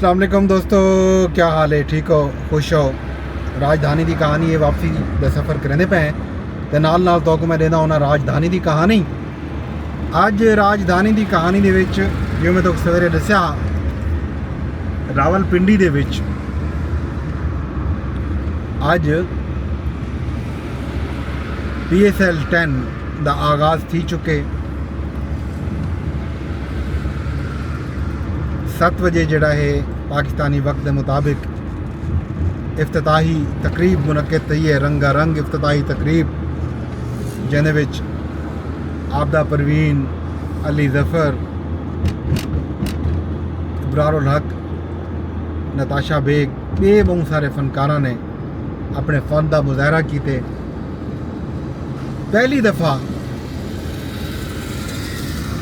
अस्सलाम वालेकुम दोस्तों, क्या हाल है? ठीक हो? खुश हो? राजधानी की कहानी है, वापसी का सफ़र करने पे हैं तो नाल नाल तो मैं देना होना राजधानी की कहानी। अज राजधानी की कहानी दे विच जो मैं तो सवेरे दस्या, रावलपिंडी दे विच अज PSL 10 का आगाज़ थी चुके। 7 बजे जड़ा है पाकिस्तानी वक्त के मुताबिक इफ्तिताही तकरीब मुनक़िद थी है, रंगा रंग इफ्तिताही तकरीब जिहदे विच आबदा परवीन, अली जफर, इबरारुल हक, नताशा बेग ये बहुत सारे फनकारा ने अपने फन का मुजाहरा किए। पहली दफ़ा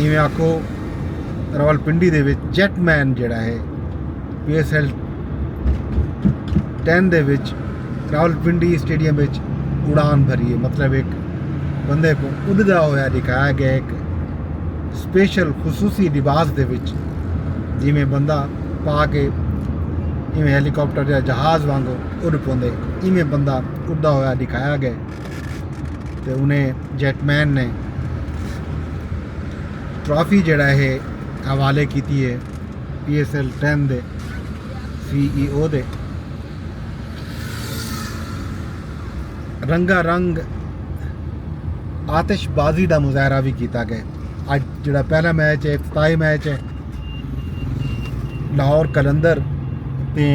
इवें आखो रावलपिंडी दे विच जेटमैन जड़ा है PSL 10 दे विच रावलपिंडी स्टेडियम विच उड़ान भरी है। मतलब एक बंदे को उड़दा होया दिखाया गया, एक स्पेशल खुसूसी लिबास दे विच जिमें बंदा पा के इवें हैलीकॉप्टर या जहाज़ वांगो उड़ पौंदे, इवें बंदा उड़दा होया दिखाया गया। तो उन्हें जेटमैन ने ट्रॉफी जड़ा है हवाले की है PSL 10 दे CEO दे। रंगा रंग आतिशबाजी का मुजाहरा भी किया गया। अज जो पहला मैच है, इफ्तिताही मैच है, लाहौर कलंदर ते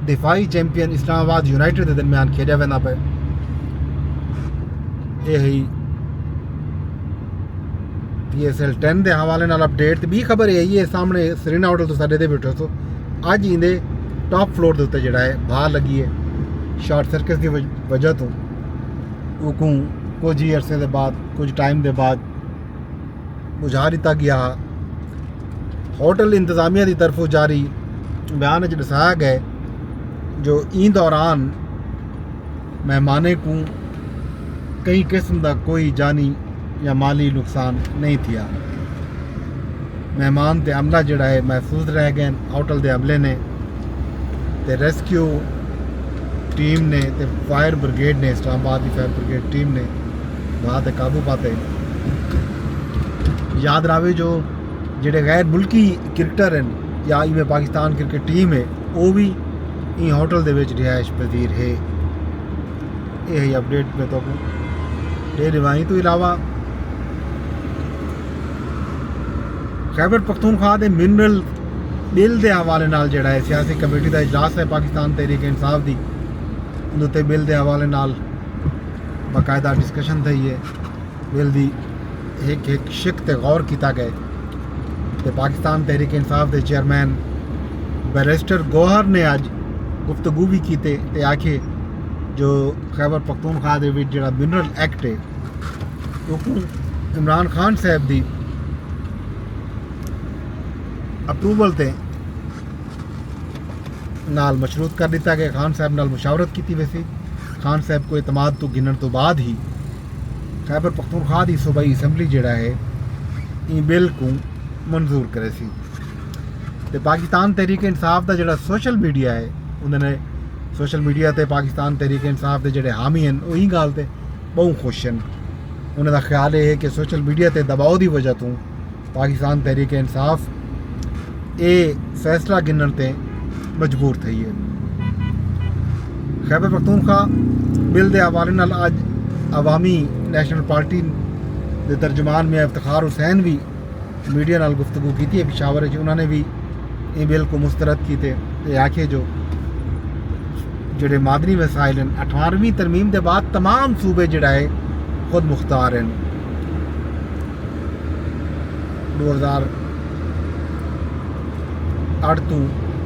दिफाई चैंपियन इस्लामाबाद यूनाइटेड के दरम्यान खेलिया वैंदा पे। यही PSL 10 के हवाले नाल अपडेट। भी खबर यही है सामने सरीना होटल तो साडे दे बैठो सो अज इंदे टॉप फ्लोर के उत्ते जड़ा है बाहर लगी है शॉर्ट सर्किट की वजह तो उकू कुछ ही अरसे के बाद, कुछ टाइम के बाद बुझा दिता गया। होटल इंतजामिया की तरफों जारी बयान दसाया गया जो इन दौरान मेहमाने को कई किस्म का कोई जानी या माली नुकसान नहीं थिया। मेहमान ते अमला जड़ा है महफूज रह गए। होटल के अमले ने ते रेस्क्यू टीम ने ते फायर ब्रिगेड ने, इस्लामाबाद की फायर ब्रिगेड टीम ने वहाँ ते काबू पाते। याद रहे जो जेडे गैर मुल्की क्रिकेटर हैं या इवें पाकिस्तान क्रिकेट टीम है वो भी इन होटल के रिहायश पजीर है। यही अपडेट में तो दे रिवाई तो इलावा खैबर पख्तूनख्वा के मिनरल बिल के हवाले नाल जड़ा है सियासी कमेटी का इजलास है पाकिस्तान तहरीक इंसाफ की, उन्होंने बिल के हवाले नाल बाकायदा डिस्कशन थी है। बिल की एक शिक ते गौर किया गया तो पाकिस्तान तहरीक इंसाफ के चेयरमैन बैरिस्टर गौहर ने अज गुफ्तगू भी की ते आखे जो खैबर पख्तूनख्वा के जो मिनरल एक्ट है वो इमरान खान साहब की अप्रूवल ते नाल मशरूत कर दिता गया। खान साहब नाल मुशावरत की वैसी खान साहब को एतमाद तो गिनने तो बाद ही खैबर पख्तूनख्वा की सूबाई असैंबली जड़ा है इन बिल को मंजूर करे सी। तो पाकिस्तान तहरीक इंसाफ का जो सोशल मीडिया है उन्होंने सोशल मीडिया ते पाकिस्तान तहरीक इंसाफ के जोड़े हामी हैं वही गल ते बहुत खुश हैं। उन्होंने ख्याल है कि सोशल मीडिया ते दबाव की वजह तो पाकिस्तान तहरीक इंसाफ ये फैसला गिनने ते मजबूर थी है। खैबर पख्तूनख्वा बिल के हवाले नाल अज अवामी नैशनल पार्टी के तर्जमान में इफ्तिखार हुसैन भी मीडिया नाल गुफ्तगू की है पिशावर। उन्होंने भी ये बिल को मुस्तरद किए आखे जो जोड़े मादनी वसाइल हैं 18वीं तरमीम के बाद तमाम सूबे जड़ा है खुद मुख्तार हैं। 2008 तो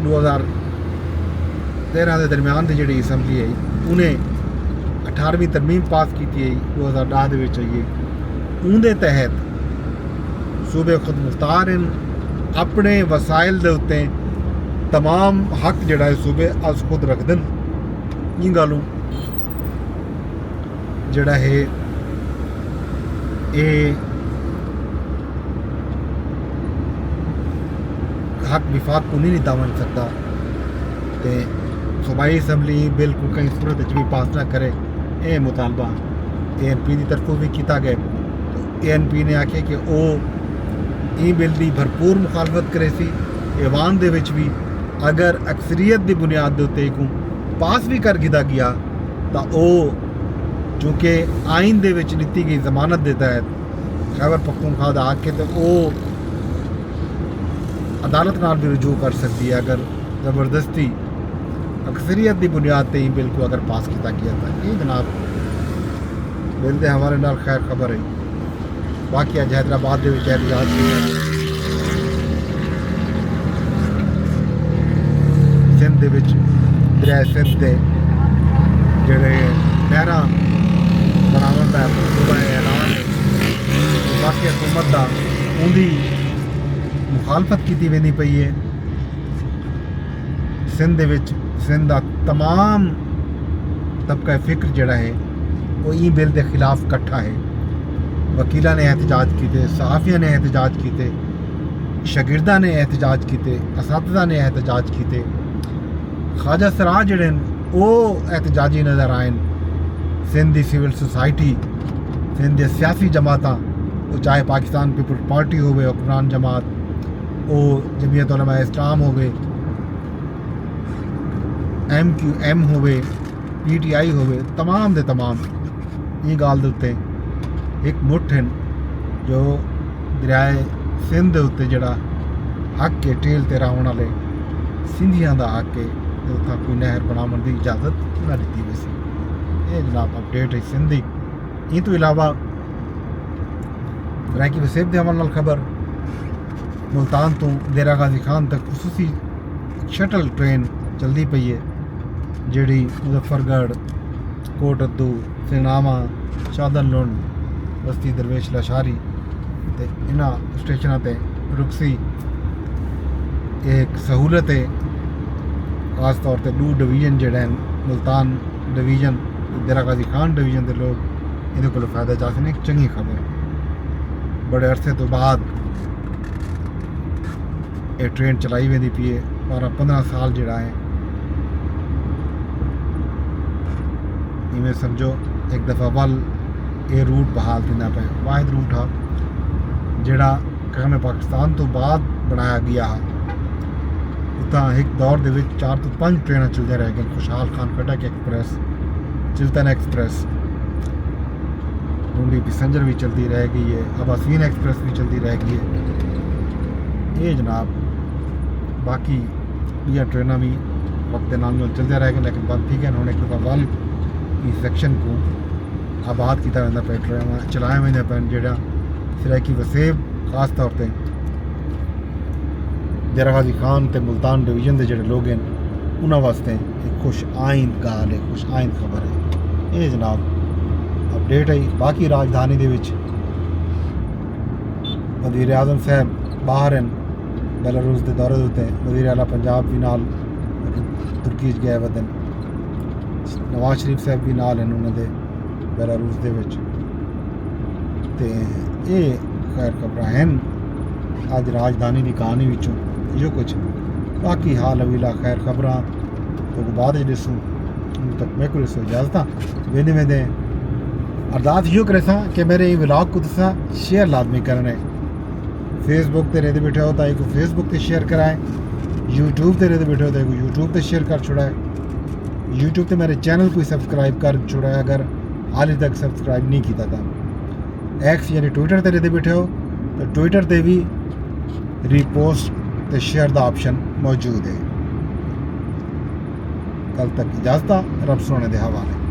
2013 के दरम्यान की जी असैंबली है उन्हें 18वीं तरमीम पास की है 2010 के उनके तहत सूबे खुद मुख्तार हैं अपने वसाइल के उत्ते तमाम हक जड़ा है सूबे अस खुद रख दें। ये गलों जड़ा है ये हक विफाक को नहीं दामन सकता। तो सूबाई असैंबली बिल को कहीं सूरत भी पास ना करे, ये मुतालबा ANP की तरफों भी किया गया। तो ANP ने आखे कि वो ई बिल की भरपूर मुखालफत करे सी। ऐवान दे विच भी अगर अक्सरीयत की बुनियाद के उत्ते को पास भी कर दिया गया तो वो चूँकि आइन दे विच नीति गई जमानत के तहत खैबर पख्तूनख्वा का हक है, तो वो अदालत नाल भी रजू कर सकती है अगर ज़बरदस्ती अक्सरीयत की बुनियाद पर बिल को अगर पास किया गया था। ये जनाब बिल के हवाले नाल खैर खबर है। बाकी अज हैदराबाद के एहतजाज सिंध के दरिया सिंध के जोड़े नहर बनावन का सूबा ऐलान है, बाकी हुकूमत का उनकी मुखालफत की वेंदी पई है। सिंध सिंध का तमाम तबका फिक्र जड़ा है वो ई बिल के खिलाफ कट्ठा है। वकीलों ने एहतजाज किए, सहाफ़ियों ने एहतजाज किए, शागिर्दा ने एहतजाज किए, असातिज़ा ने एहतजाज किए। ख्वाजा सराज जड़े वो एहतजाजी नज़र आए। सिंध की सिविल सोसाइटी, सिंध की सियासी जमात, वो चाहे पाकिस्तान पीपल्स पार्टी हो, हुक्मरान जमात, वो जमीयत उलमा इस्लाम हो, MQM हो, PTI हो, तमाम दे तमाम ये गाल दे उत्ते एक मुठ हैं जो दरियाए सिंध के उत्ते जड़ा हक के टेल ते रावण वाले सिंधियां का हक है, उत्थां कोई नहर बनावन की इजाजत ना दी गई सी। ये जनाब अपडेट है सिंधी। इन तो इलावा रैकी वसेब के हवाले नाल खबर, मुल्तान तो डेरा गाजी खान तक खसूसी शटल ट्रेन चलती पई है जिहड़ी मुजफ्फरगढ़, कोटअद्दू, सिरनामा, शादनलुंड, बस्ती दरवेश लाशारी ते इन्हां स्टेशनों पर रुकसी। एक सहूलत है खास तौर पर 2 डिवीजन जड़े मुल्तान डिवीजन, डेरा गाजी खान डिवीजन के लोग इहदे कोलों फायदा चा सकते। एक चंगी खबर, बड़े अरसे तो बाद ये ट्रेन चलाई वेंदी पई है। 12-15 साल जड़ा है इवें समझो एक दफ़ा वल ये रूट बहाल देना पे। वाहिद रूट हा जड़ा कहमे पाकिस्तान तो बाद बनाया गया है। उतना एक दौर के 4 तो 5 ट्रेन चलते रह गए। Khushhal Khan Khattak express, Chiltan express, Dhundi passenger भी चलती रह गई है, अबासीन एक्सप्रेस भी चलती रह गई है। ये जनाब बाकी ये ट्रेन भी वक्त के नाल चलते रह गए, लेकिन बंद ठीक है। एक दफ़ा वल इस सेक्शन को आबाद किया वह पे ट्रेन चलाए वे पे जोड़ा सरायकी वसेब खास तौर पर डेरा गाजी खान ते मुल्तान डिवीजन के जोड़े लोग हैं उन्होंने वास्ते एक खुश आइन गाल है, खुश आइन खबर है। ये जनाब अपडेट है। बाकी राजधानी के वज़ीर आज़म साहब बाहर हैं बेलारूस के दौरे उत्ते। वज़ीर आला पंजाब भी नाल तुर्की गए वदन, नवाज शरीफ साहब भी नाल हैं उन्होंने बेलारूस दे विच। ते ये खैर खबर हैं अज राजधानी की कहानी विचों जो कुछ। बाकी हाल अवीला खैर खबर तो बाद दसूँ तक मैं को इजाजत वेंदे वेंदे अरदास यो करे सा कि मेरे व्लॉग को तुसा शेयर लाजमी करने। फेसबुक ते रहते बैठे हो तो को फेसबुक ते शेयर कराए, यूट्यूब ते रहते बैठे हो तो यूट्यूब ते शेयर कर छुड़ाए, यूट्यूब ते मेरे चैनल को सब्सक्राइब कर छुड़ाए अगर हाल तक सब्सक्राइब नहीं किया था। एक्स यानी ट्विटर ते रहते बैठे हो तो ट्विटर ते भी रीपोस्ट ते शेयर का ऑप्शन मौजूद है। कल तक इजाजत, रब सोने के हवाले।